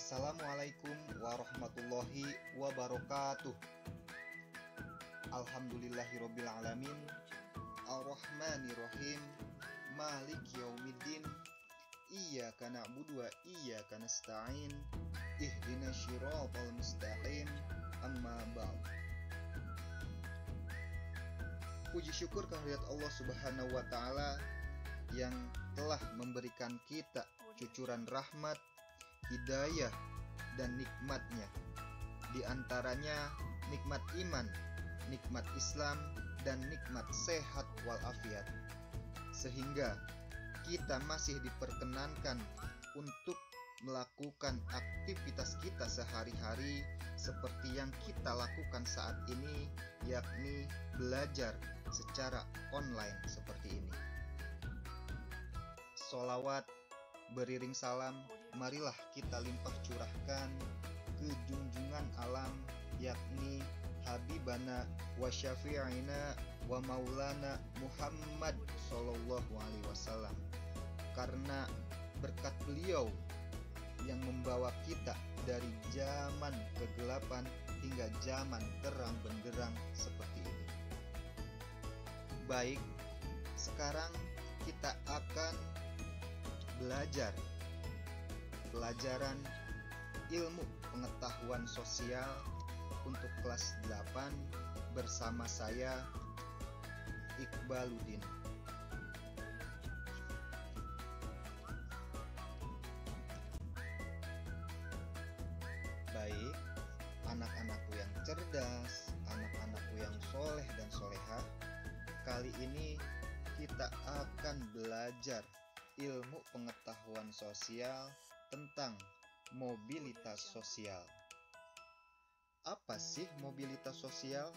Assalamualaikum warahmatullahi wabarakatuh. Alhamdulillahirabbil alamin. Ar-Rahmanirrahim. Maliki yaumiddin. Iyyaka na'budu wa iyyaka nasta'in. Ihdinas shiratal mustaqim. Amma ba'd. Puji syukur kehadirat Allah Subhanahu wa taala yang telah memberikan kita cucuran rahmat, hidayah, dan nikmatnya. Di antaranya nikmat iman, nikmat Islam, dan nikmat sehat walafiat. Sehingga kita masih diperkenankan untuk melakukan aktivitas kita sehari-hari seperti yang kita lakukan saat ini, yakni belajar secara online seperti ini. Sholawat beriring salam, marilah kita limpah curahkan ke junjungan alam, yakni Habibana wa syafi'ina wa maulana Muhammad sallallahu alaihi wasallam. Karena berkat beliau yang membawa kita dari zaman kegelapan hingga zaman terang benderang seperti ini. Baik, sekarang kita akan belajar pelajaran ilmu pengetahuan sosial untuk kelas 8 bersama saya Iqbaluddin. Baik, anak-anakku yang cerdas, anak-anakku yang soleh dan soleha, kali ini kita akan belajar ilmu pengetahuan sosial tentang mobilitas sosial. Apa sih mobilitas sosial?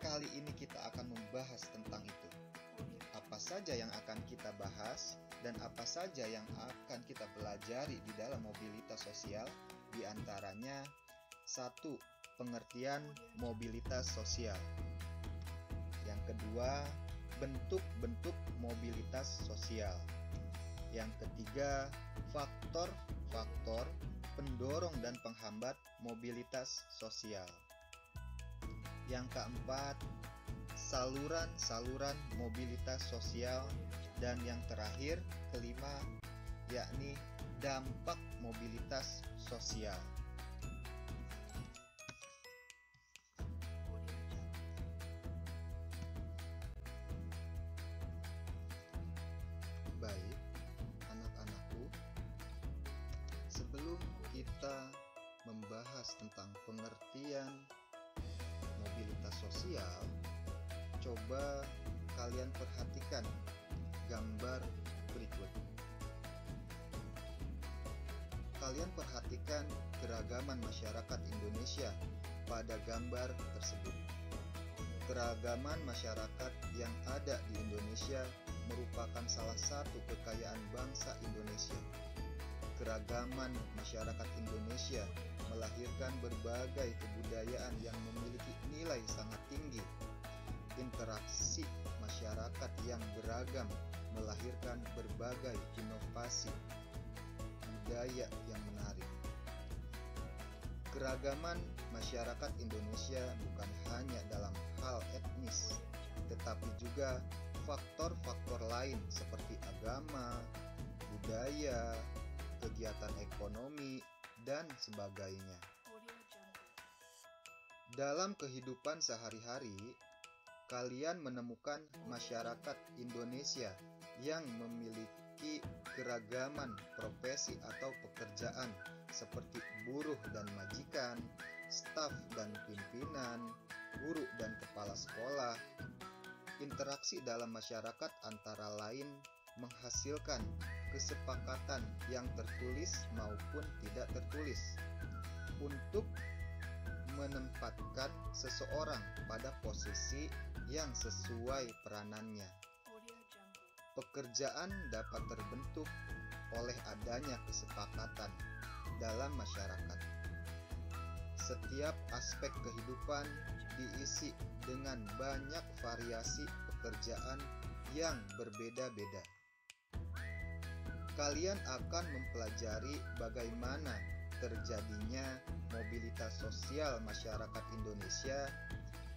Kali ini kita akan membahas tentang itu. Apa saja yang akan kita bahas dan apa saja yang akan kita pelajari di dalam mobilitas sosial? Di antaranya, 1. Pengertian mobilitas sosial. Yang kedua, bentuk-bentuk mobilitas sosial. Yang ketiga, faktor-faktor pendorong dan penghambat mobilitas sosial. Yang keempat, saluran-saluran mobilitas sosial. Dan yang terakhir, kelima, yakni dampak mobilitas sosial. Baik, anak-anakku, sebelum kita membahas tentang pengertian mobilitas sosial, coba kalian perhatikan gambar berikut. Kalian perhatikan keragaman masyarakat Indonesia pada gambar tersebut. Keragaman masyarakat yang ada di Indonesia merupakan salah satu kekayaan bangsa Indonesia. Keragaman masyarakat Indonesia melahirkan berbagai kebudayaan yang memiliki nilai sangat tinggi. Interaksi masyarakat yang beragam melahirkan berbagai inovasi budaya yang menarik. Keragaman masyarakat Indonesia bukan hanya dalam hal etnis, tetapi juga faktor-faktor lain seperti agama, budaya, kegiatan ekonomi, dan sebagainya. Dalam kehidupan sehari-hari, kalian menemukan masyarakat Indonesia yang memiliki keragaman profesi atau pekerjaan seperti buruh dan majikan, staf dan pimpinan, guru dan kepala sekolah. Interaksi dalam masyarakat antara lain menghasilkan kesepakatan yang tertulis maupun tidak tertulis untuk menempatkan seseorang pada posisi yang sesuai peranannya. Pekerjaan dapat terbentuk oleh adanya kesepakatan dalam masyarakat. Setiap aspek kehidupan diisi dengan banyak variasi pekerjaan yang berbeda-beda. kalian akan mempelajari bagaimana terjadinya mobilitas sosial masyarakat Indonesia.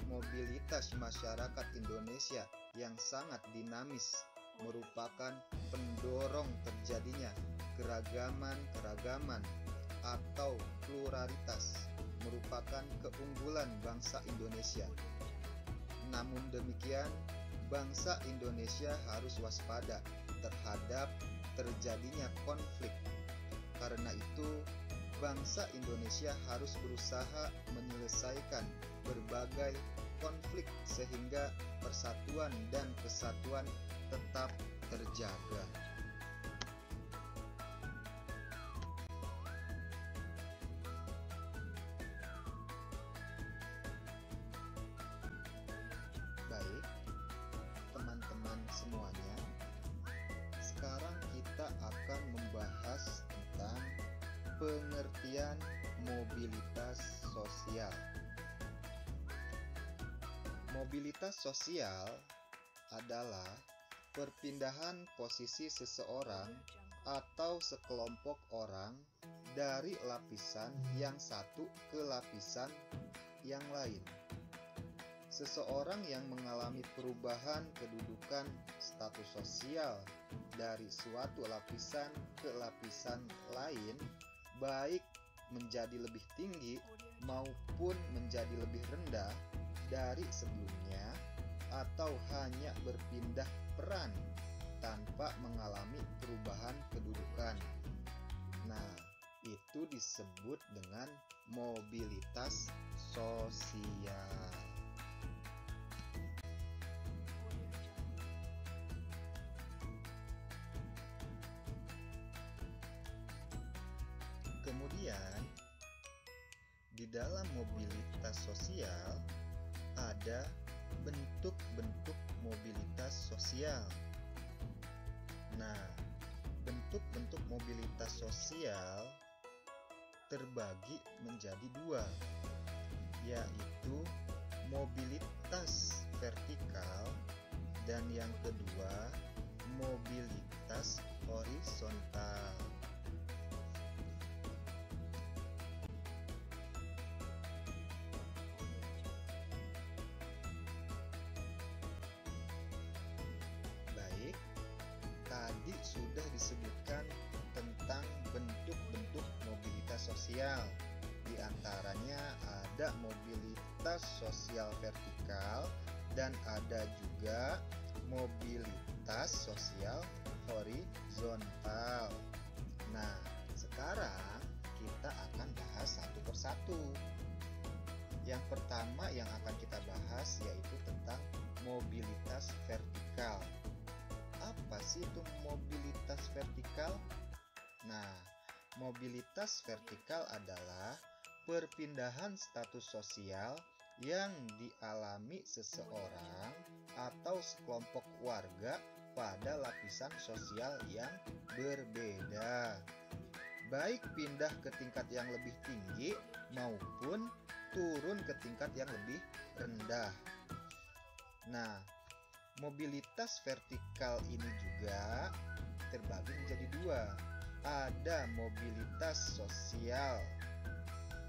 Mobilitas masyarakat Indonesia yang sangat dinamis merupakan pendorong terjadinya keragaman atau pluralitas, merupakan keunggulan bangsa Indonesia. Namun demikian, bangsa Indonesia harus waspada terhadap terjadinya konflik. Karena itu, bangsa Indonesia harus berusaha menyelesaikan berbagai konflik sehingga persatuan dan kesatuan tetap terjaga. Baik, teman-teman semuanya, sekarang kita akan membahas tentang pengertian mobilitas sosial. Mobilitas sosial adalah perpindahan posisi seseorang atau sekelompok orang dari lapisan yang satu ke lapisan yang lain. Seseorang yang mengalami perubahan kedudukan status sosial dari suatu lapisan ke lapisan lain, baik menjadi lebih tinggi maupun menjadi lebih rendah dari sebelumnya, atau hanya berpindah peran tanpa mengalami perubahan kedudukan. Nah, itu disebut dengan mobilitas sosial. Kemudian, di dalam mobilitas sosial ada bentuk-bentuk mobilitas sosial. Nah, bentuk-bentuk mobilitas sosial terbagi menjadi dua, yaitu mobilitas vertikal dan yang kedua mobilitas horizontal. Tadi sudah disebutkan tentang bentuk-bentuk mobilitas sosial. Di antaranya ada mobilitas sosial vertikal dan ada juga mobilitas sosial horizontal. Nah, sekarang kita akan bahas satu persatu. Yang pertama yang akan kita bahas yaitu tentang mobilitas vertikal. Apa sih itu mobilitas vertikal? Nah, mobilitas vertikal adalah perpindahan status sosial yang dialami seseorang atau sekelompok warga pada lapisan sosial yang berbeda, baik pindah ke tingkat yang lebih tinggi maupun turun ke tingkat yang lebih rendah. Nah, mobilitas vertikal ini juga terbagi menjadi dua. Ada mobilitas sosial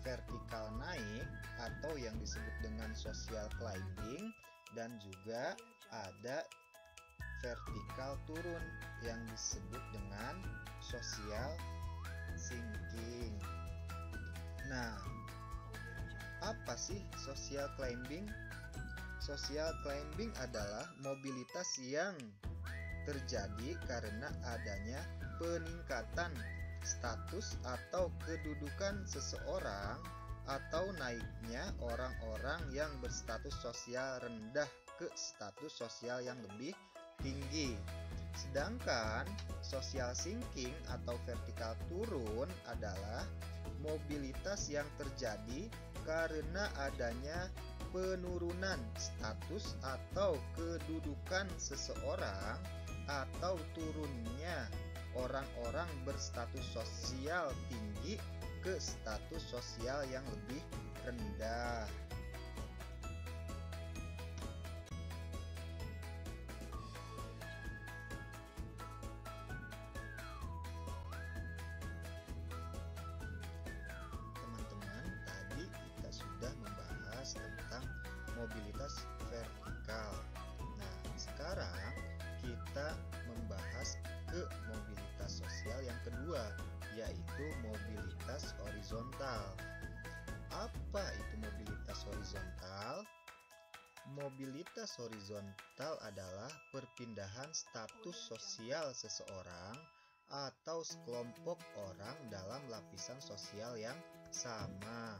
vertikal naik atau yang disebut dengan social climbing, dan juga ada vertikal turun yang disebut dengan social sinking. Nah, apa sih social climbing? Social climbing adalah mobilitas yang terjadi karena adanya peningkatan status atau kedudukan seseorang atau naiknya orang-orang yang berstatus sosial rendah ke status sosial yang lebih tinggi. Sedangkan social sinking atau vertikal turun adalah mobilitas yang terjadi karena adanya penurunan status atau kedudukan seseorang atau turunnya orang-orang berstatus sosial tinggi ke status sosial yang lebih rendah. mobilitas vertikal. Nah, sekarang kita membahas ke mobilitas sosial yang kedua, yaitu mobilitas horizontal. Apa itu mobilitas horizontal? Mobilitas horizontal adalah perpindahan status sosial seseorang atau sekelompok orang dalam lapisan sosial yang sama.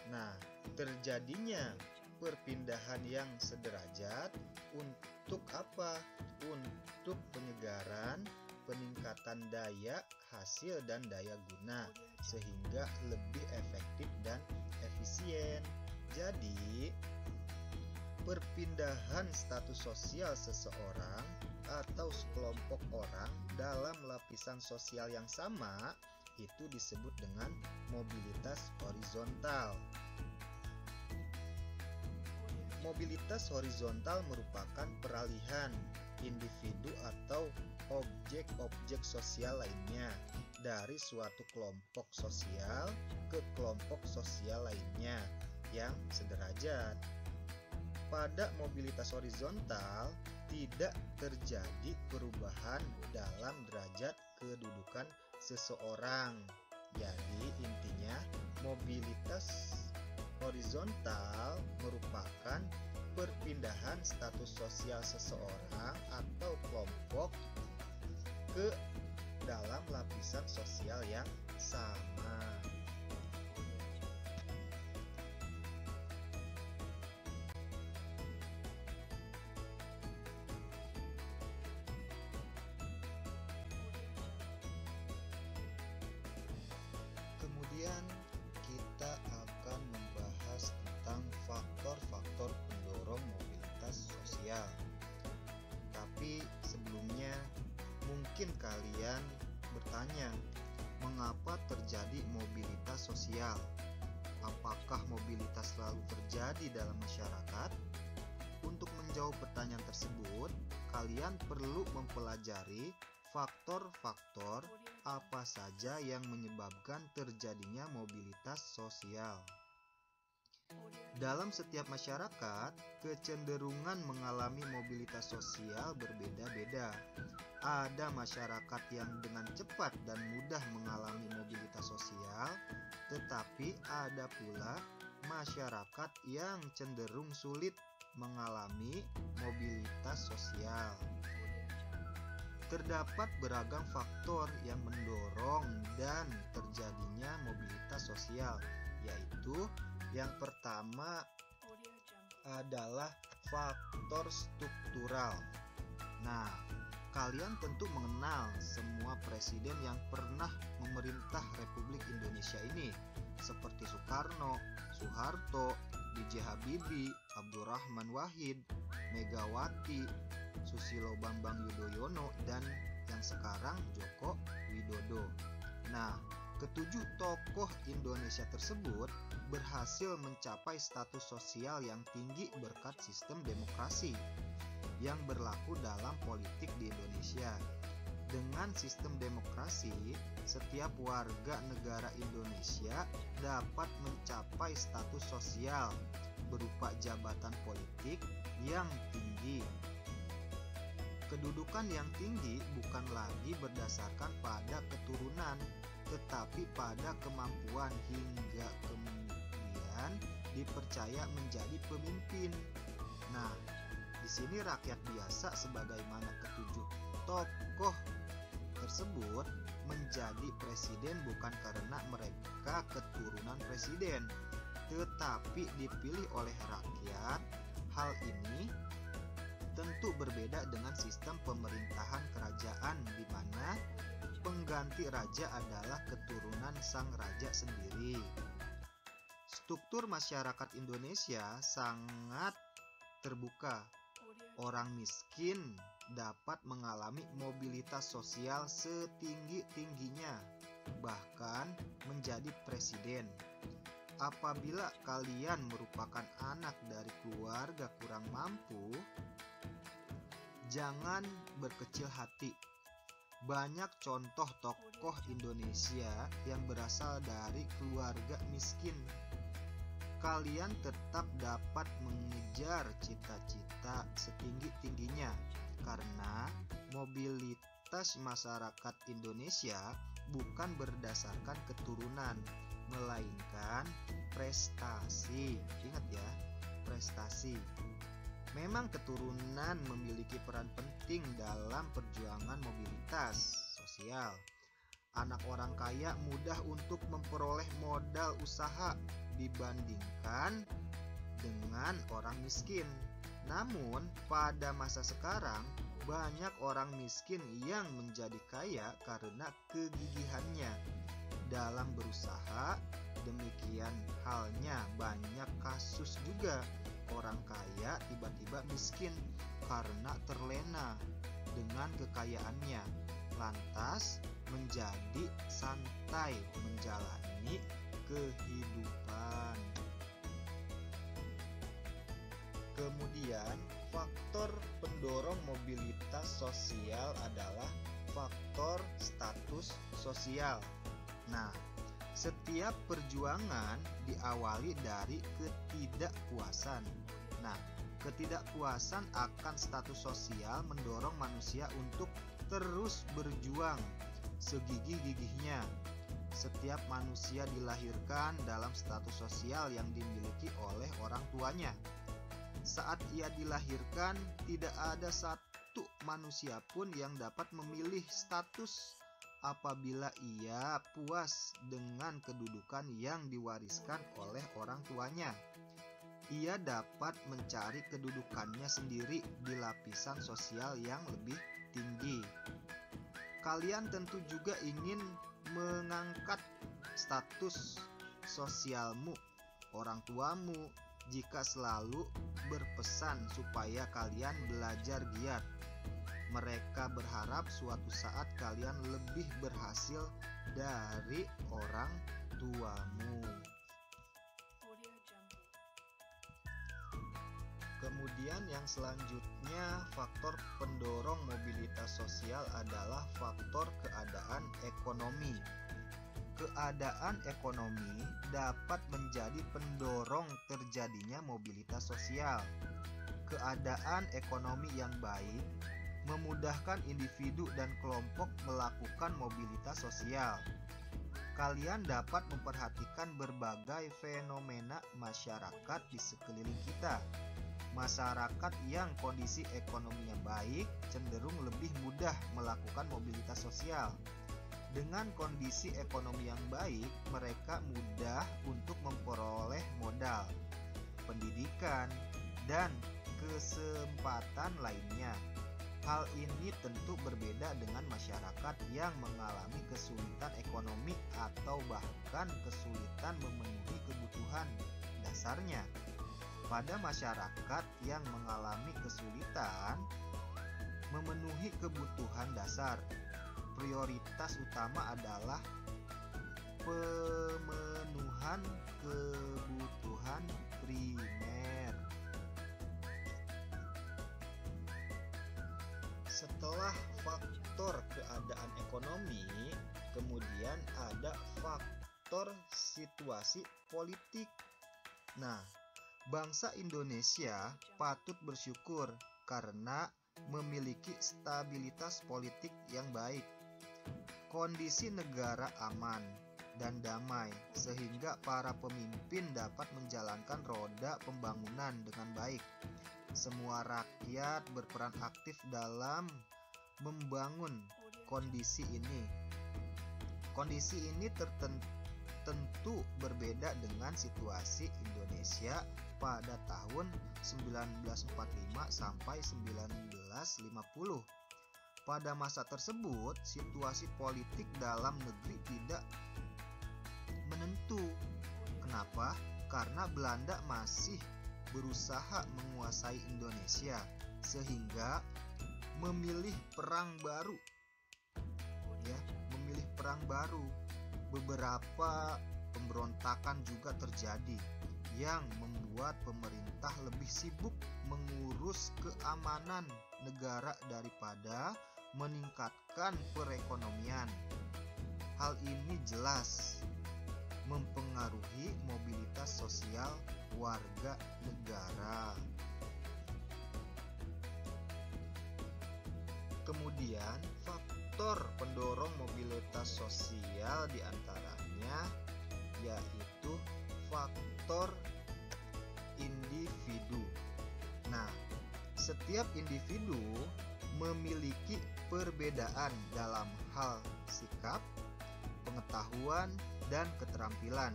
Nah, terjadinya perpindahan yang sederajat untuk apa? Untuk penyegaran, peningkatan daya hasil dan daya guna, sehingga lebih efektif dan efisien. Jadi, perpindahan status sosial seseorang atau sekelompok orang dalam lapisan sosial yang sama itu disebut dengan mobilitas horizontal. Mobilitas horizontal merupakan peralihan individu atau objek-objek sosial lainnya dari suatu kelompok sosial ke kelompok sosial lainnya yang sederajat. Pada mobilitas horizontal tidak terjadi perubahan dalam derajat kedudukan seseorang. Jadi intinya mobilitas horizontal merupakan perpindahan status sosial seseorang atau kelompok ke dalam lapisan sosial yang sama. Kemudian kita akan membahas tentang faktor-faktor pendorong mobilitas sosial. Tapi sebelumnya mungkin kalian bertanya, mengapa terjadi mobilitas sosial? Apakah mobilitas selalu terjadi dalam masyarakat? Untuk menjawab pertanyaan tersebut, kalian perlu mempelajari faktor-faktor apa saja yang menyebabkan terjadinya mobilitas sosial. Dalam setiap masyarakat, kecenderungan mengalami mobilitas sosial berbeda-beda. Ada masyarakat yang dengan cepat dan mudah mengalami mobilitas sosial, tetapi ada pula masyarakat yang cenderung sulit mengalami mobilitas sosial. Terdapat beragam faktor yang mendorong dan terjadinya mobilitas sosial, yaitu yang pertama adalah faktor struktural. Nah, kalian tentu mengenal semua presiden yang pernah memerintah Republik Indonesia ini, seperti Soekarno, Soeharto, B.J. Habibie, Abdurrahman Wahid, Megawati, Susilo Bambang Yudhoyono, dan yang sekarang Joko Widodo. Nah, ketujuh tokoh Indonesia tersebut berhasil mencapai status sosial yang tinggi berkat sistem demokrasi yang berlaku dalam politik di Indonesia. Dengan sistem demokrasi, setiap warga negara Indonesia dapat mencapai status sosial berupa jabatan politik yang tinggi. Kedudukan yang tinggi bukan lagi berdasarkan pada keturunan, tetapi pada kemampuan hingga kemudian dipercaya menjadi pemimpin. Nah, di sini rakyat biasa sebagaimana ketujuh tokoh tersebut menjadi presiden bukan karena mereka keturunan presiden, tetapi dipilih oleh rakyat. Hal ini tentu berbeda dengan sistem pemerintahan kerajaan di mana pengganti raja adalah keturunan sang raja sendiri. Struktur masyarakat Indonesia sangat terbuka. Orang miskin dapat mengalami mobilitas sosial setinggi-tingginya, bahkan menjadi presiden. Apabila kalian merupakan anak dari keluarga kurang mampu, jangan berkecil hati. Banyak contoh tokoh Indonesia yang berasal dari keluarga miskin. kalian tetap dapat mengejar cita-cita setinggi-tingginya karena mobilitas masyarakat Indonesia bukan berdasarkan keturunan, melainkan prestasi. Ingat ya, prestasi. Memang keturunan memiliki peran penting dalam perjuangan mobilitas sosial. Anak orang kaya mudah untuk memperoleh modal usaha dibandingkan dengan orang miskin. Namun, pada masa sekarang, banyak orang miskin yang menjadi kaya karena kegigihannya dalam berusaha. Demikian halnya banyak kasus juga orang kaya tiba-tiba miskin karena terlena dengan kekayaannya, lantas menjadi santai menjalani kehidupan. Kemudian, faktor pendorong mobilitas sosial adalah faktor status sosial. Nah, setiap perjuangan diawali dari ketidakpuasan. Nah, ketidakpuasan akan status sosial mendorong manusia untuk terus berjuang segigih-gigihnya. Setiap manusia dilahirkan dalam status sosial yang dimiliki oleh orang tuanya. Saat ia dilahirkan, tidak ada satu manusia pun yang dapat memilih status apabila ia puas dengan kedudukan yang diwariskan oleh orang tuanya. Ia dapat mencari kedudukannya sendiri di lapisan sosial yang lebih tinggi. Kalian tentu juga ingin mengangkat status sosialmu, orang tuamu, jika selalu berpesan supaya kalian belajar giat. Mereka berharap suatu saat kalian lebih berhasil dari orang tuamu. Kemudian yang selanjutnya, faktor pendorong mobilitas sosial adalah faktor keadaan ekonomi. Keadaan ekonomi dapat menjadi pendorong terjadinya mobilitas sosial. Keadaan ekonomi yang baik memudahkan individu dan kelompok melakukan mobilitas sosial. Kalian dapat memperhatikan berbagai fenomena masyarakat di sekeliling kita. Masyarakat yang kondisi ekonominya baik cenderung lebih mudah melakukan mobilitas sosial. Dengan kondisi ekonomi yang baik, mereka mudah untuk memperoleh modal, pendidikan, dan kesempatan lainnya. Hal ini tentu berbeda dengan masyarakat yang mengalami kesulitan ekonomi atau bahkan kesulitan memenuhi kebutuhan dasarnya. Pada masyarakat yang mengalami kesulitan memenuhi kebutuhan dasar, prioritas utama adalah pemenuhan kebutuhan primer. Setelah faktor keadaan ekonomi, kemudian ada faktor situasi politik. Nah, bangsa Indonesia patut bersyukur karena memiliki stabilitas politik yang baik. Kondisi negara aman dan damai sehingga para pemimpin dapat menjalankan roda pembangunan dengan baik. Semua rakyat berperan aktif dalam membangun kondisi ini. Kondisi ini tentu berbeda dengan situasi Indonesia pada tahun 1945 sampai 1950. Pada masa tersebut, situasi politik dalam negeri tidak menentu. Kenapa? Karena Belanda masih berusaha menguasai Indonesia sehingga memilih perang baru. Memilih perang baru. Beberapa pemberontakan juga terjadi yang membuat pemerintah lebih sibuk mengurus keamanan negara daripada meningkatkan perekonomian. Hal ini jelas mempengaruhi mobilitas sosial warga negara. Kemudian, faktor pendorong mobilitas sosial diantaranya yaitu faktor individu. Nah, setiap individu memiliki perbedaan dalam hal sikap, pengetahuan, dan keterampilan.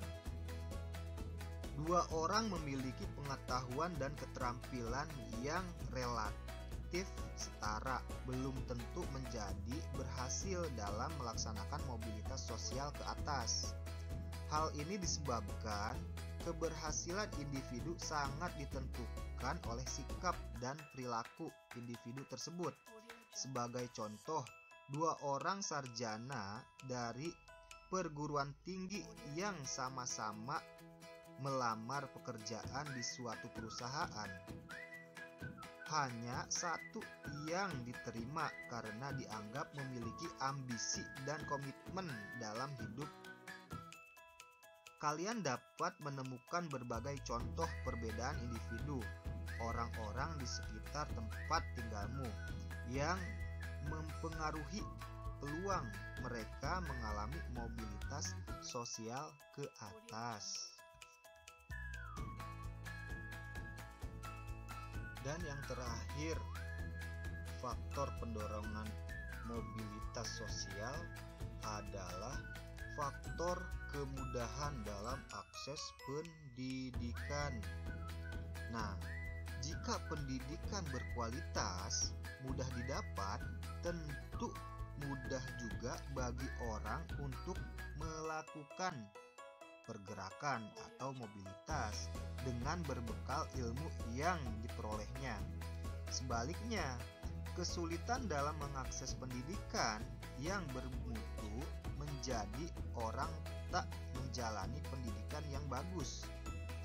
Dua orang memiliki pengetahuan dan keterampilan yang relatif setara, belum tentu menjadi berhasil dalam melaksanakan mobilitas sosial ke atas. Hal ini disebabkan keberhasilan individu sangat ditentukan oleh sikap dan perilaku individu tersebut. Sebagai contoh, dua orang sarjana dari perguruan tinggi yang sama-sama melamar pekerjaan di suatu perusahaan. Hanya satu yang diterima karena dianggap memiliki ambisi dan komitmen dalam hidup. Kalian dapat menemukan berbagai contoh perbedaan individu, orang-orang di sekitar tempat tinggalmu, yang mempengaruhi peluang mereka mengalami mobilitas sosial ke atas. Dan yang terakhir, faktor pendorongan mobilitas sosial adalah faktor kemudahan dalam akses pendidikan. Nah, jika pendidikan berkualitas, mudah didapat, tentu mudah juga bagi orang untuk melakukan pergerakan atau mobilitas dengan berbekal ilmu yang diperolehnya. Sebaliknya, kesulitan dalam mengakses pendidikan yang bermutu menjadi orang tak menjalani pendidikan yang bagus,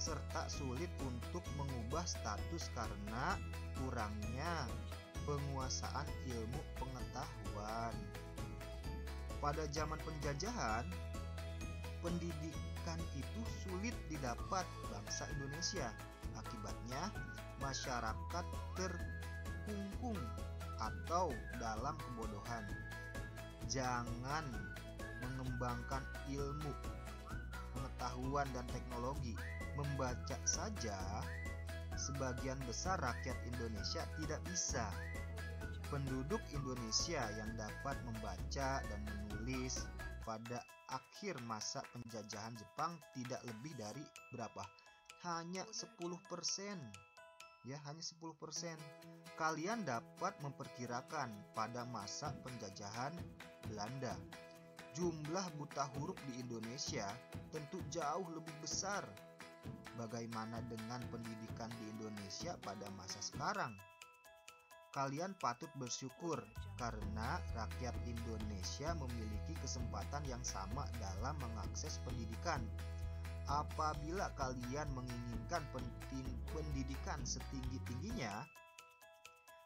serta sulit untuk mengubah status karena kurangnya penguasaan ilmu pengetahuan. Pada zaman penjajahan, pendidikan itu sulit didapat bangsa Indonesia. Akibatnya, masyarakat terkungkung atau dalam kebodohan. Jangan mengembangkan ilmu, pengetahuan, dan teknologi. Membaca saja, sebagian besar rakyat Indonesia tidak bisa. Penduduk Indonesia yang dapat membaca dan menulis pada akhir masa penjajahan Jepang tidak lebih dari berapa? Hanya 10%. Ya, hanya 10%. Kalian dapat memperkirakan pada masa penjajahan Belanda, jumlah buta huruf di Indonesia tentu jauh lebih besar. Bagaimana dengan pendidikan di Indonesia pada masa sekarang? Kalian patut bersyukur karena rakyat Indonesia memiliki kesempatan yang sama dalam mengakses pendidikan. Apabila kalian menginginkan pendidikan setinggi-tingginya,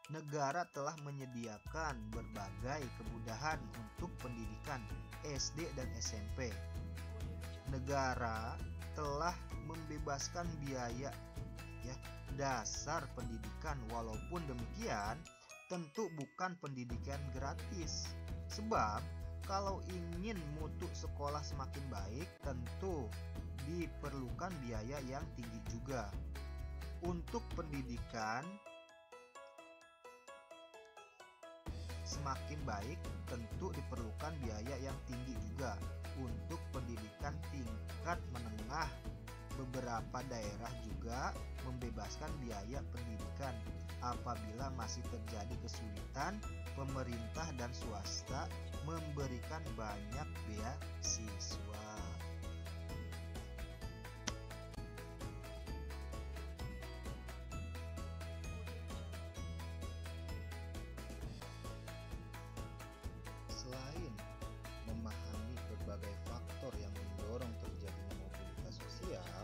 negara telah menyediakan berbagai kemudahan untuk pendidikan SD dan SMP. Negara telah membebaskan biaya dasar pendidikan. Walaupun demikian, tentu bukan pendidikan gratis. Sebab kalau ingin mutu sekolah semakin baik, tentu diperlukan biaya yang tinggi juga. Untuk pendidikan semakin baik, tentu diperlukan biaya yang tinggi juga. Untuk pendidikan tingkat menengah, beberapa daerah juga membebaskan biaya pendidikan. Apabila masih terjadi kesulitan, pemerintah dan swasta memberikan banyak beasiswa. Selain memahami berbagai faktor yang mendorong terjadinya mobilitas sosial,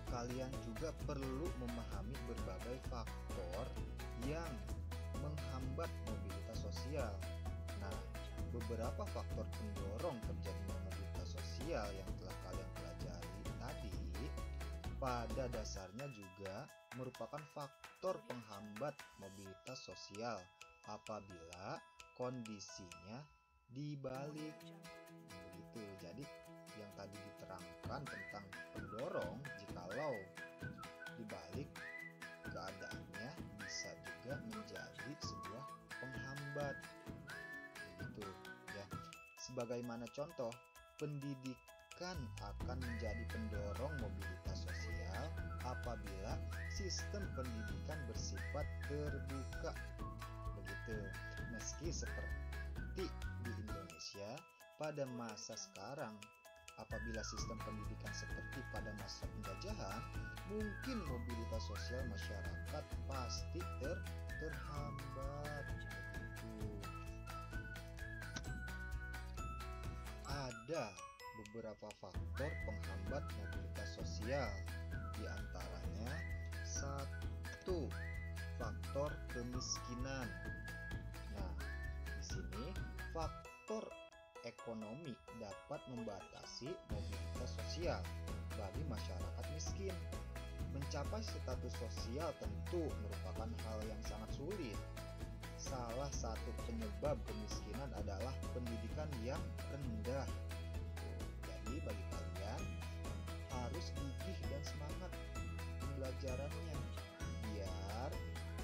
kalian juga perlu memahami berbagai faktor yang menghambat mobilitas sosial. Nah, beberapa faktor pendorong terjadinya mobilitas sosial yang telah kalian pelajari tadi pada dasarnya juga merupakan faktor penghambat mobilitas sosial apabila kondisinya dibalik. Begitu. Jadi yang tadi diterangkan tentang pendorong, jikalau dibalik keadaannya bisa juga menjadi sebuah penghambat. Begitu ya. Sebagaimana contoh, pendidikan akan menjadi pendorong mobilitas sosial apabila sistem pendidikan bersifat terbuka. Begitu. Meski seperti di Indonesia pada masa sekarang, apabila sistem pendidikan seperti pada masa penjajahan, mungkin mobilitas sosial masyarakat pasti terhambat. Begitu. Ada beberapa faktor penghambat mobilitas sosial, di antaranya 1. Faktor kemiskinan. Nah, di sini faktor ekonomi dapat membatasi mobilitas sosial bagi masyarakat miskin. Mencapai status sosial tentu merupakan hal yang sangat sulit. Salah satu penyebab kemiskinan adalah pendidikan yang rendah. Jadi bagi kalian harus gigih dan semangat pembelajarannya biar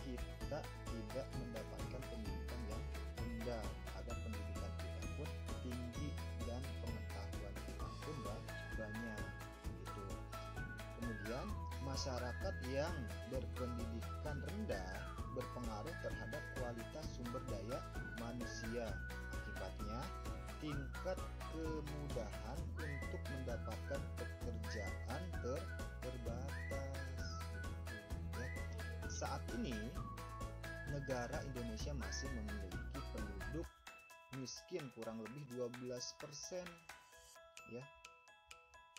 kita tidak mendapatkan pendidikan yang rendah, agar pendidikan kita pun tinggi dan pengetahuan kita pun banyak gitu. Kemudian masyarakat yang berpendidikan rendah berpengaruh terhadap kualitas sumber daya manusia. Akibatnya tingkat kemudahan untuk mendapatkan pekerjaan terbatas. Ya. Saat ini negara Indonesia masih memiliki penduduk miskin kurang lebih 12%. Ya.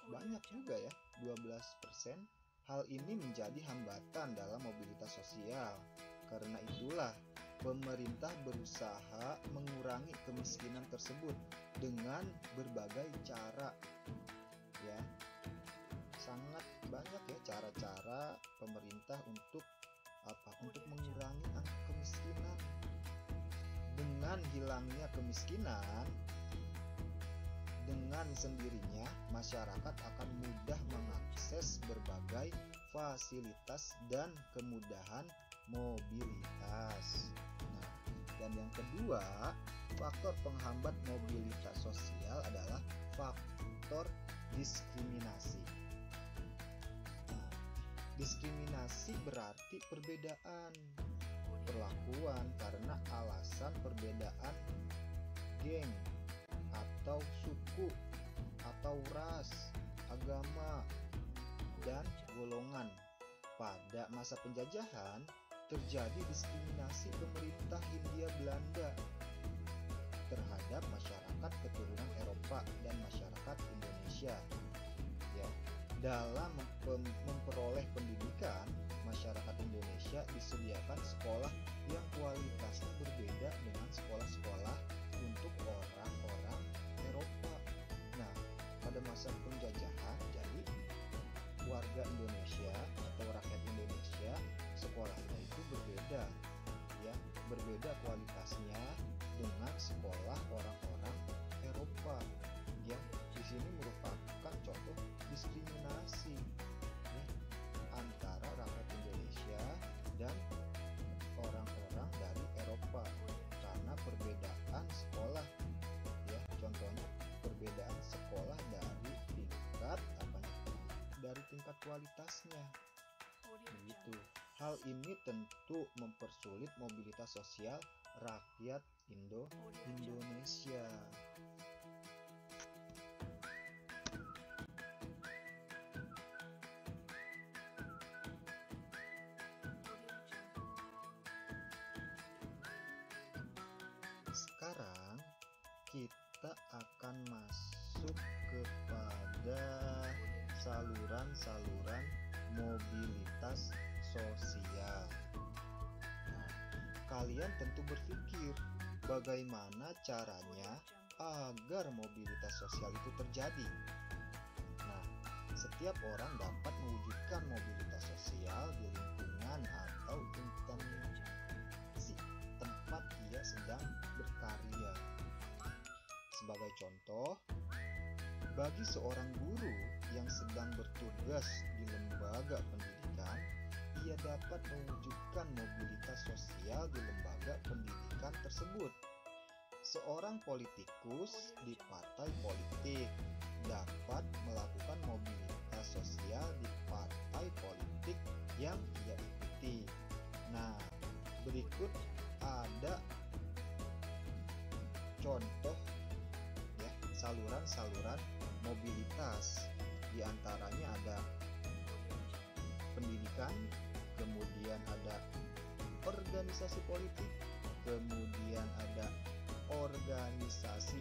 Banyak juga ya, 12%. Hal ini menjadi hambatan dalam mobilitas sosial. Karena itulah pemerintah berusaha mengurangi kemiskinan tersebut dengan berbagai cara. Ya. Sangat banyak ya cara-cara pemerintah untuk Untuk mengurangi angka kemiskinan. Dengan hilangnya kemiskinan, dengan sendirinya masyarakat akan mudah mengakses berbagai fasilitas dan kemudahan mobilitas. Nah, dan yang kedua, faktor penghambat mobilitas sosial adalah faktor diskriminasi. Nah, diskriminasi berarti perbedaan perlakuan karena alasan perbedaan geng atau suku atau ras, agama, dan golongan. Pada masa penjajahan terjadi diskriminasi pemerintah Hindia Belanda terhadap masyarakat keturunan Eropa dan masyarakat Indonesia. Ya, dalam memperoleh pendidikan, masyarakat Indonesia disediakan sekolah yang kualitasnya berbeda dengan sekolah-sekolah untuk orang-orang Eropa. Nah, pada masa penjajahan, jadi warga Indonesia atau rakyat Indonesia sekolahnya itu berbeda, ya, berbeda kualitasnya dengan sekolah orang-orang Eropa, yang di sini merupakan contoh diskriminasi ya, antara rakyat Indonesia dan orang-orang dari Eropa karena perbedaan sekolah, ya, contohnya perbedaan sekolah dari tingkat kualitasnya. Begitu. Hal ini tentu mempersulit mobilitas sosial rakyat Indonesia. Sekarang kita akan masuk kepada saluran-saluran mobilitas sosial. Nah, kalian tentu berpikir bagaimana caranya agar mobilitas sosial itu terjadi. Nah, setiap orang dapat mewujudkan mewujudkan mobilitas sosial di lingkungan atau instansi tempat ia sedang berkarya. Sebagai contoh, bagi seorang guru yang sedang bertugas di lembaga pendidikan, ia dapat mewujudkan mobilitas sosial di lembaga pendidikan tersebut. Seorang politikus di partai politik dapat melakukan mobilitas sosial di partai politik yang ia ikuti. Nah, berikut ada contoh ya, saluran-saluran mobilitas. Di antaranya ada pendidikan, kemudian ada organisasi politik, kemudian ada organisasi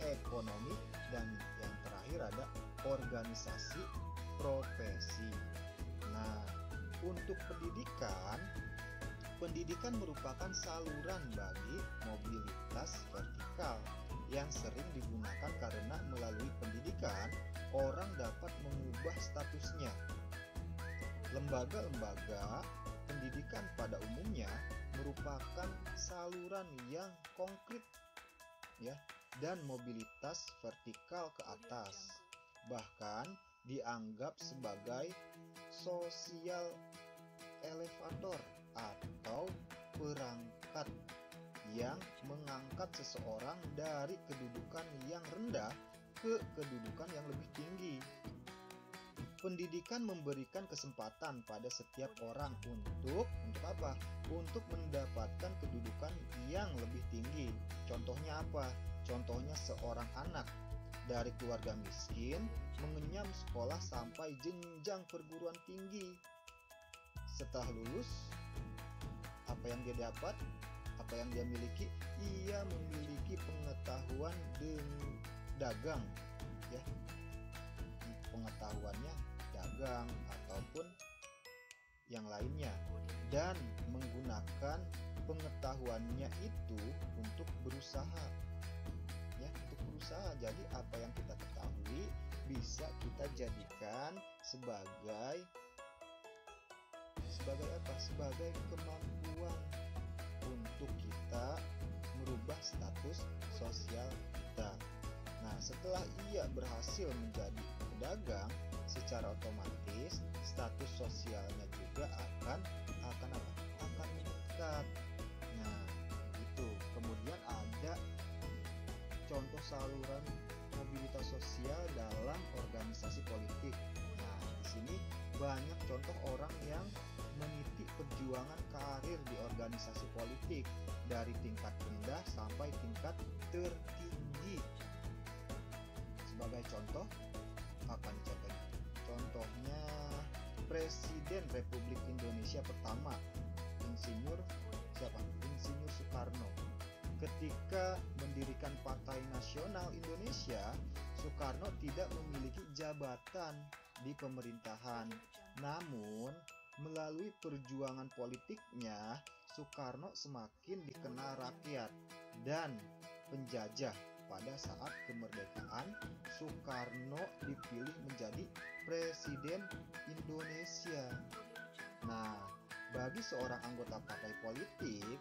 ekonomi, dan yang terakhir ada organisasi profesi. Nah, untuk pendidikan merupakan saluran bagi mobilitas vertikal yang sering digunakan karena melalui pendidikan orang dapat mengubah statusnya. Lembaga-lembaga pendidikan pada umumnya merupakan saluran yang konkret ya, dan mobilitas vertikal ke atas, bahkan dianggap sebagai sosial elevator atau perangkat yang mengangkat seseorang dari kedudukan yang rendah ke kedudukan yang lebih tinggi. Pendidikan memberikan kesempatan pada setiap orang untuk apa? Untuk mendapatkan kedudukan yang lebih tinggi. Contohnya apa? Contohnya seorang anak dari keluarga miskin mengenyam sekolah sampai jenjang perguruan tinggi. Setelah lulus, apa yang dia dapat? Apa yang dia miliki? Ia memiliki pengetahuan dagang, ya. Pengetahuannya dagang ataupun yang lainnya, dan menggunakan pengetahuannya itu untuk berusaha, ya, untuk berusaha. Jadi apa yang kita ketahui bisa kita jadikan sebagai apa? Sebagai kemampuan untuk kita merubah status sosial kita. Nah, setelah ia berhasil menjadi pedagang, secara otomatis status sosialnya juga akan meningkat. Nah, itu. Kemudian ada contoh saluran mobilitas sosial dalam organisasi politik. Nah, di sini banyak contoh orang yang meniti perjuangan karir di organisasi politik dari tingkat rendah sampai tingkat tertinggi. Sebagai contoh, apa nih contohnya? Contohnya Presiden Republik Indonesia pertama, Insinyur Soekarno. Ketika mendirikan Partai Nasional Indonesia, Soekarno tidak memiliki jabatan di pemerintahan. Namun, melalui perjuangan politiknya, Soekarno semakin dikenal rakyat dan penjajah. Pada saat kemerdekaan, Soekarno dipilih menjadi Presiden Indonesia. Nah, bagi seorang anggota partai politik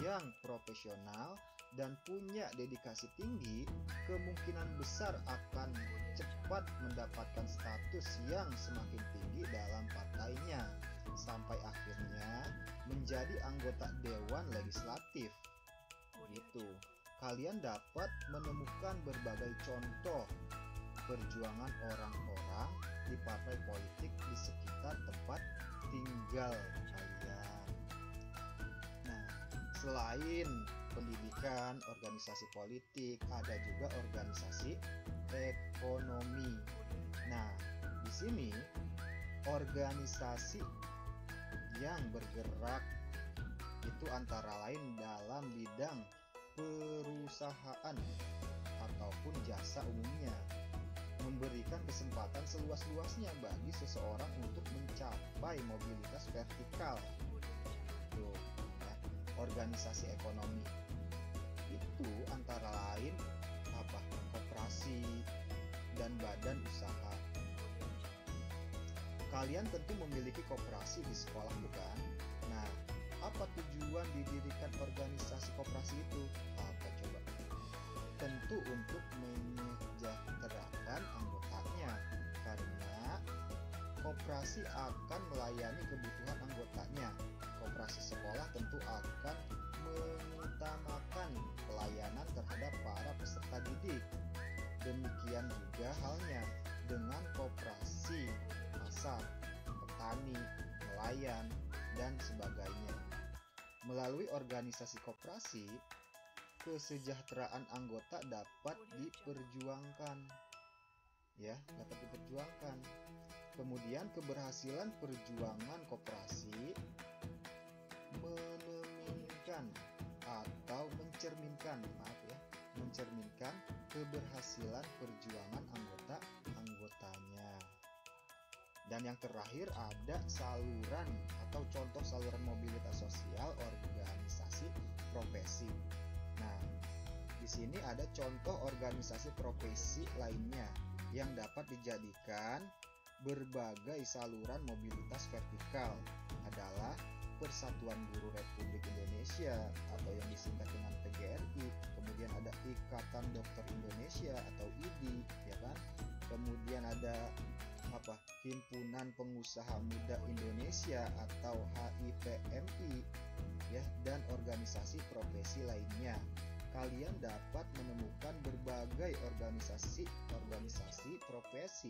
yang profesional dan punya dedikasi tinggi, kemungkinan besar akan cepat mendapatkan status yang semakin tinggi dalam partainya, sampai akhirnya menjadi anggota Dewan Legislatif. Gitu. Kalian dapat menemukan berbagai contoh perjuangan orang-orang di partai politik di sekitar tempat tinggal kalian. Nah, selain pendidikan, organisasi politik, ada juga organisasi ekonomi. Nah, di sini organisasi yang bergerak itu antara lain dalam bidang perusahaan ataupun jasa umumnya, memberikan kesempatan seluas-luasnya bagi seseorang untuk mencapai mobilitas vertikal. Tuh, ya. Organisasi ekonomi itu antara lain koperasi dan badan usaha. Kalian tentu memiliki koperasi di sekolah, bukan? Nah, apa tujuan didirikan organisasi koperasi itu? Apa coba? Tentu untuk menyejahterakan anggotanya, karena koperasi akan melayani kebutuhan anggotanya. Koperasi sekolah tentu akan mengutamakan pelayanan terhadap para peserta didik. Demikian juga halnya dengan koperasi pasar, petani, nelayan, dan sebagainya. Melalui organisasi koperasi, kesejahteraan anggota dapat diperjuangkan. Ya, dapat diperjuangkan. Kemudian keberhasilan perjuangan koperasi mencerminkan keberhasilan perjuangan anggotanya. Dan yang terakhir ada saluran atau contoh saluran mobilitas sosial organisasi profesi. Nah, di sini ada contoh organisasi profesi lainnya yang dapat dijadikan berbagai saluran mobilitas vertikal adalah Persatuan Guru Republik Indonesia atau yang disingkat dengan PGRI, kemudian ada Ikatan Dokter Indonesia atau IDI, ya kan? Kemudian ada Himpunan Pengusaha Muda Indonesia atau HIPMI, ya, dan organisasi profesi lainnya. Kalian dapat menemukan berbagai organisasi profesi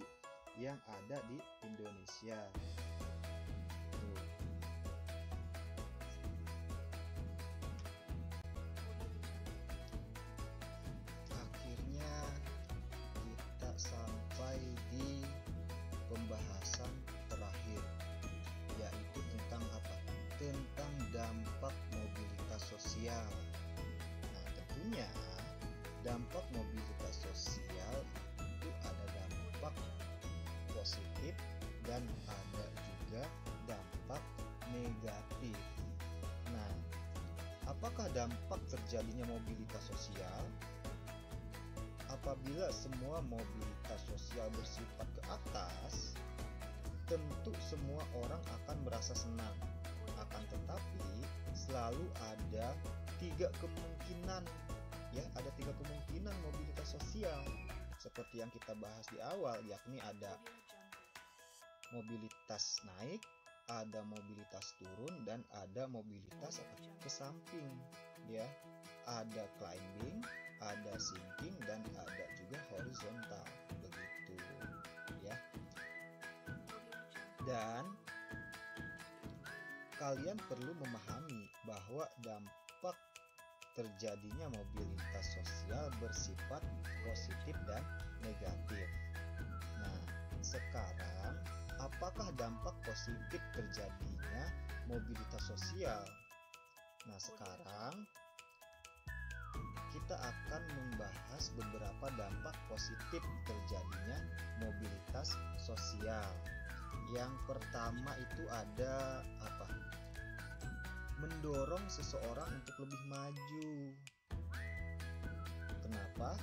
yang ada di Indonesia. Akhirnya kita sampai di pembahasan terakhir, yaitu tentang tentang dampak mobilitas sosial. Nah, tentunya dampak mobilitas sosial itu ada dampak positif dan ada juga dampak negatif. Nah, apakah dampak terjadinya mobilitas sosial? Apabila semua mobilitas sosial bersifat ke atas, tentu semua orang akan merasa senang. Akan tetapi selalu ada tiga kemungkinan, ya, ada tiga kemungkinan mobilitas sosial seperti yang kita bahas di awal, yakni ada mobilitas naik, ada mobilitas turun, dan ada mobilitas ke samping, ya. Ada climbing, ada sinking, dan ada juga horizontal, begitu, ya. Dan kalian perlu memahami bahwa dampak terjadinya mobilitas sosial bersifat positif dan negatif. Nah, sekarang apakah dampak positif terjadinya mobilitas sosial? Nah, sekarang kita akan membahas beberapa dampak positif terjadinya mobilitas sosial. Yang pertama itu ada mendorong seseorang untuk lebih maju. Kenapa?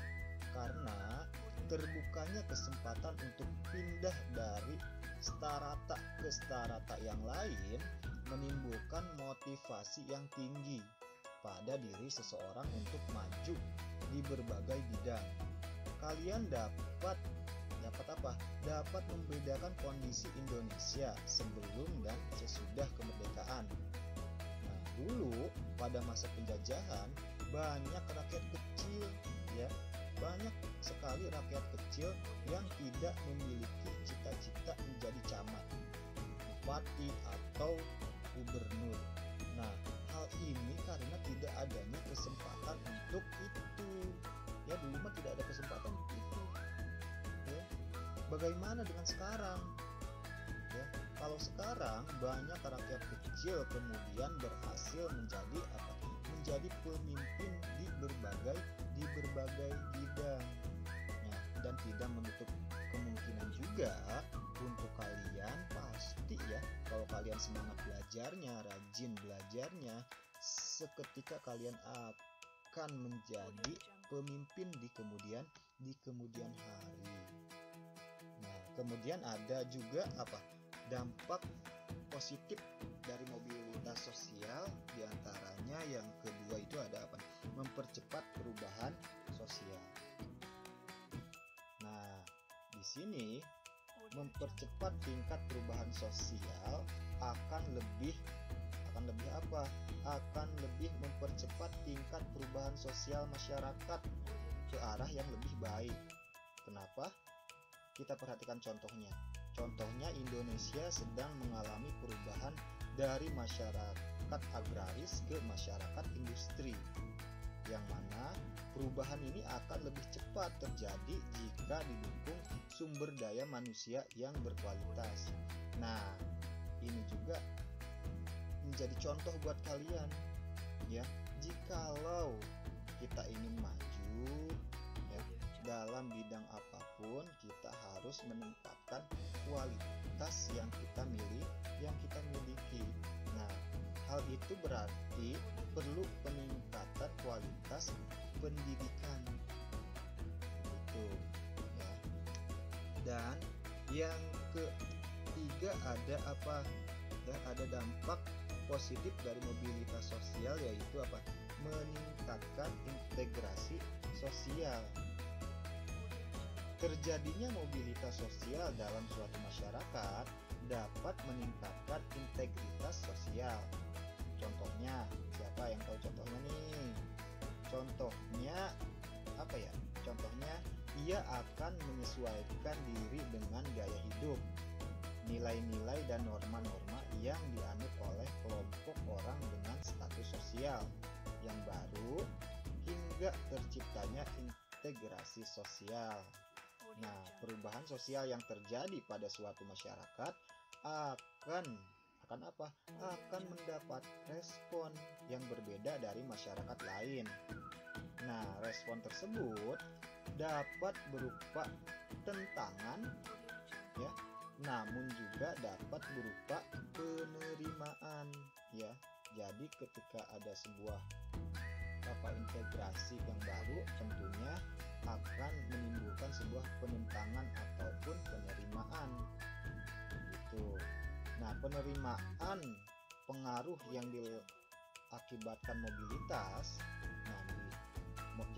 Karena terbukanya kesempatan untuk pindah dari strata ke strata yang lain menimbulkan motivasi yang tinggi pada diri seseorang untuk maju di berbagai bidang. Kalian dapat membedakan kondisi Indonesia sebelum dan sesudah kemerdekaan. Nah, dulu pada masa penjajahan banyak rakyat kecil, ya, banyak sekali rakyat kecil yang tidak memiliki cita-cita menjadi camat, bupati, atau gubernur. Nah, hal ini karena tidak adanya kesempatan untuk itu. Ya, dulu mah tidak ada kesempatan untuk itu. Ya. Bagaimana dengan sekarang? Ya, kalau sekarang banyak rakyat kecil kemudian berhasil menjadi pemimpin di berbagai bidang. Nah, dan tidak menutup kemungkinan juga untuk kalian pasti, ya, kalau kalian semangat belajarnya, rajin belajarnya, seketika kalian akan menjadi pemimpin di kemudian hari. Nah, kemudian ada juga Dampak positif dari mobilitas sosial diantaranya yang kedua itu ada apa? Mempercepat perubahan sosial. Nah, di sini mempercepat tingkat perubahan sosial akan lebih apa? Akan lebih mempercepat tingkat perubahan sosial masyarakat ke arah yang lebih baik. Kenapa? Kita perhatikan contohnya. Contohnya Indonesia sedang mengalami perubahan dari masyarakat agraris ke masyarakat industri, yang mana perubahan ini akan lebih cepat terjadi jika didukung sumber daya manusia yang berkualitas. Nah, ini juga menjadi contoh buat kalian ya. Jikalau kita ingin maju ya, dalam bidang apapun, kita harus meningkatkan kualitas yang kita miliki. Nah, hal itu berarti perlu peningkatan kualitas pendidikan gitu ya. Dan yang ketiga ada apa? Ada dampak positif dari mobilitas sosial, yaitu apa? Meningkatkan integrasi sosial. Terjadinya mobilitas sosial dalam suatu masyarakat dapat meningkatkan integritas sosial. Contohnya, siapa yang tahu contohnya nih? Contohnya apa ya? Contohnya, ia akan menyesuaikan diri dengan gaya hidup, nilai-nilai dan norma-norma yang dianut oleh kelompok orang dengan status sosial yang baru hingga terciptanya integrasi sosial. Nah, perubahan sosial yang terjadi pada suatu masyarakat akan apa? Akan mendapat respon yang berbeda dari masyarakat lain. Nah, respon tersebut dapat berupa tentangan ya, namun juga dapat berupa penerimaan ya. Jadi ketika ada sebuah integrasi yang baru, tentunya akan menimbulkan sebuah penentangan ataupun penerimaan gitu. Nah, penerimaan pengaruh yang diakibatkan mobilitas,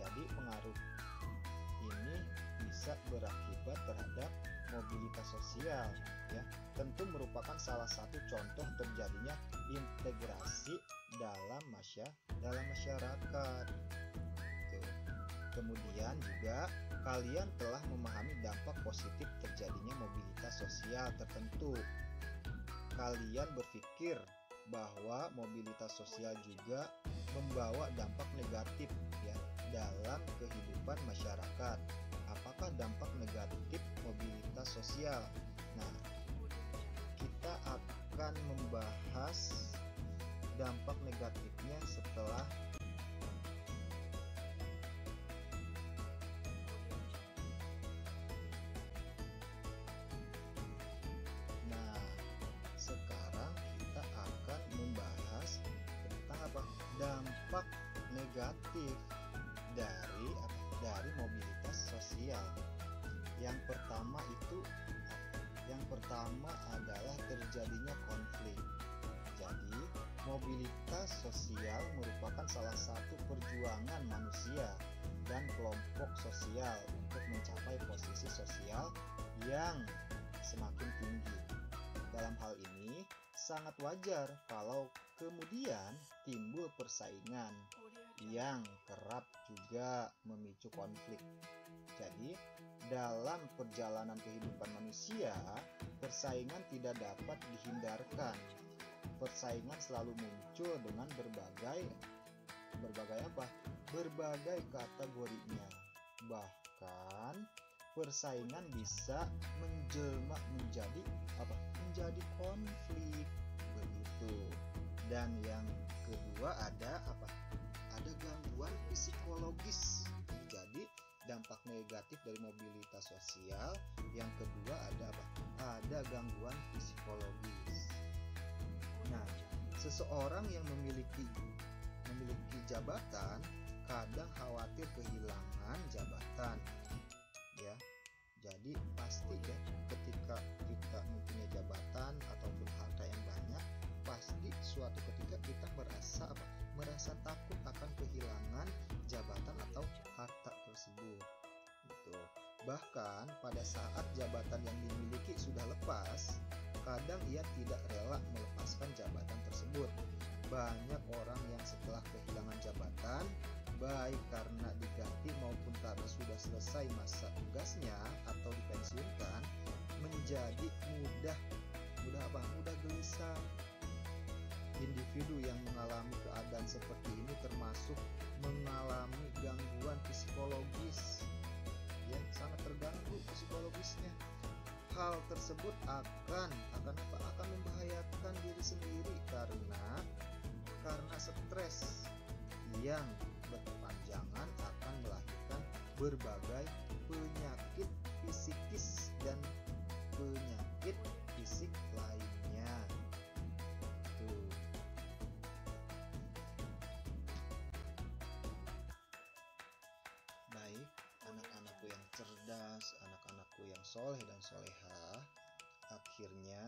jadi pengaruh ini bisa berakibat terhadap mobilitas sosial ya. Tentu merupakan salah satu contoh terjadinya integrasi dalam masyarakat. Kemudian juga kalian telah memahami dampak positif terjadinya mobilitas sosial tertentu. Kalian berpikir bahwa mobilitas sosial juga membawa dampak negatif ya dalam kehidupan masyarakat. Apakah dampak negatif mobilitas sosial? Nah, kita akan membahas dampak negatifnya setelah dampak negatif dari mobilitas sosial. Yang pertama adalah terjadinya konflik. Jadi, mobilitas sosial merupakan salah satu perjuangan manusia dan kelompok sosial untuk mencapai posisi sosial yang semakin tinggi. Dalam hal ini, sangat wajar kalau kemudian timbul persaingan yang kerap juga memicu konflik. Jadi, dalam perjalanan kehidupan manusia, persaingan tidak dapat dihindarkan. Persaingan selalu muncul dengan berbagai kategorinya. Bahkan persaingan bisa menjelma menjadi konflik begitu. Dan yang kedua ada gangguan psikologis. Jadi dampak negatif dari mobilitas sosial yang kedua ada gangguan psikologis. Nah, seseorang yang memiliki jabatan kadang khawatir kehilangan jabatan ya. Jadi pasti ya, ketika kita mempunyai jabatan ataupun harta yang banyak, pasti suatu ketika kita merasa takut akan kehilangan jabatan atau harta tersebut gitu. Bahkan pada saat jabatan yang dimiliki sudah lepas, kadang ia tidak rela melepaskan jabatan tersebut. Banyak orang yang setelah kehilangan jabatan, baik karena diganti maupun karena sudah selesai masa tugasnya atau dipensiunkan, menjadi mudah gelisah. Individu yang mengalami keadaan seperti ini termasuk mengalami gangguan psikologis, ya, sangat terganggu psikologisnya. Hal tersebut akan membahayakan diri sendiri karena stres yang berkepanjangan akan melahirkan berbagai penyakit psikis dan penyakit fisik lainnya. Tuh. Baik, anak-anakku yang cerdas, anak-anakku yang soleh dan solehah, akhirnya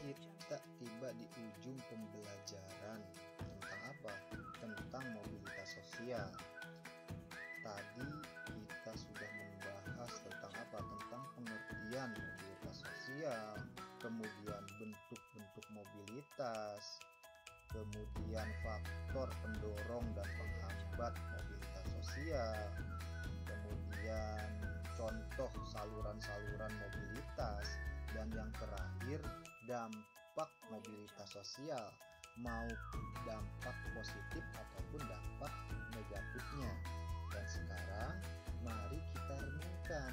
kita tiba di ujung pembelajaran tentang apa? Tentang mobilitas sosial. Tadi kita sudah membahas tentang apa? Tentang pengertian mobilitas sosial, kemudian bentuk-bentuk mobilitas, kemudian faktor pendorong dan penghambat mobilitas sosial, kemudian contoh saluran-saluran mobilitas, dan yang terakhir dampak mobilitas sosial, mau dampak positif ataupun dampak negatifnya. Dan sekarang mari kita renungkan,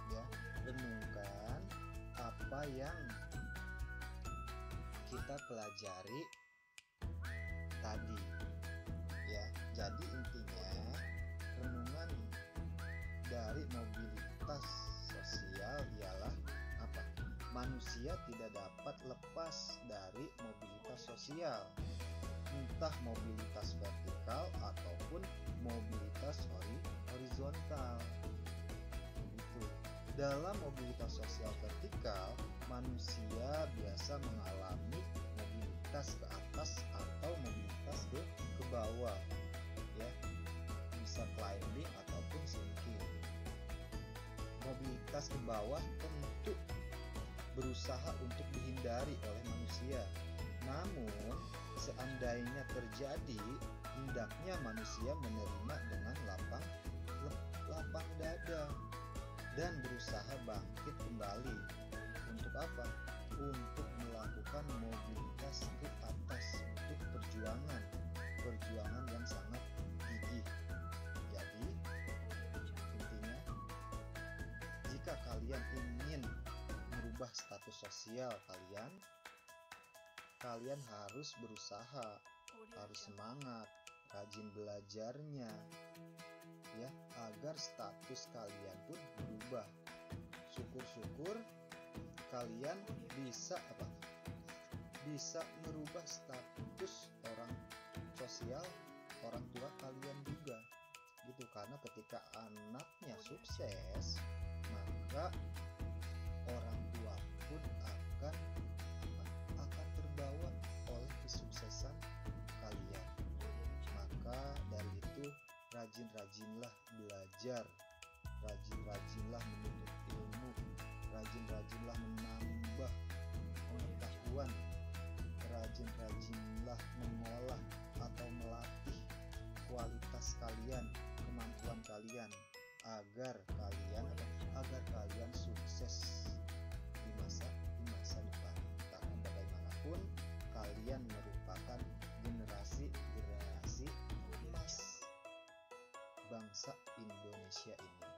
ya, renungkan apa yang kita pelajari tadi, ya. Jadi intinya renungan dari mobilitas sosial ialah apa? Manusia tidak dapat lepas dari mobilitas sosial, entah mobilitas vertikal ataupun mobilitas horizontal. Begitu. Dalam mobilitas sosial vertikal, manusia biasa mengalami mobilitas ke atas atau mobilitas ke bawah, ya, bisa climbing ataupun sinking. Mobilitas ke bawah tentu berusaha untuk dihindari oleh manusia. Namun, seandainya terjadi, hendaknya manusia menerima dengan lapang dada dan berusaha bangkit kembali. Untuk apa? Untuk melakukan mobilitas ke atas, untuk perjuangan yang sangat gigih. Jadi, intinya, jika kalian ingin merubah status sosial kalian harus berusaha, harus semangat, rajin belajarnya, ya, agar status kalian pun berubah. Syukur-syukur kalian bisa merubah status orang tua kalian juga, gitu. Karena ketika anaknya sukses, maka orang tua pun akan terbawa oleh kesuksesan kalian. Maka dari itu, rajin-rajinlah belajar, rajin-rajinlah menuntut ilmu, rajin-rajinlah menambah pengetahuan, rajin-rajinlah mengolah atau melatih kualitas kalian, kemampuan kalian, agar kalian sukses di masa depan. Karena bagaimanapun kalian merupakan generasi emas bangsa Indonesia ini.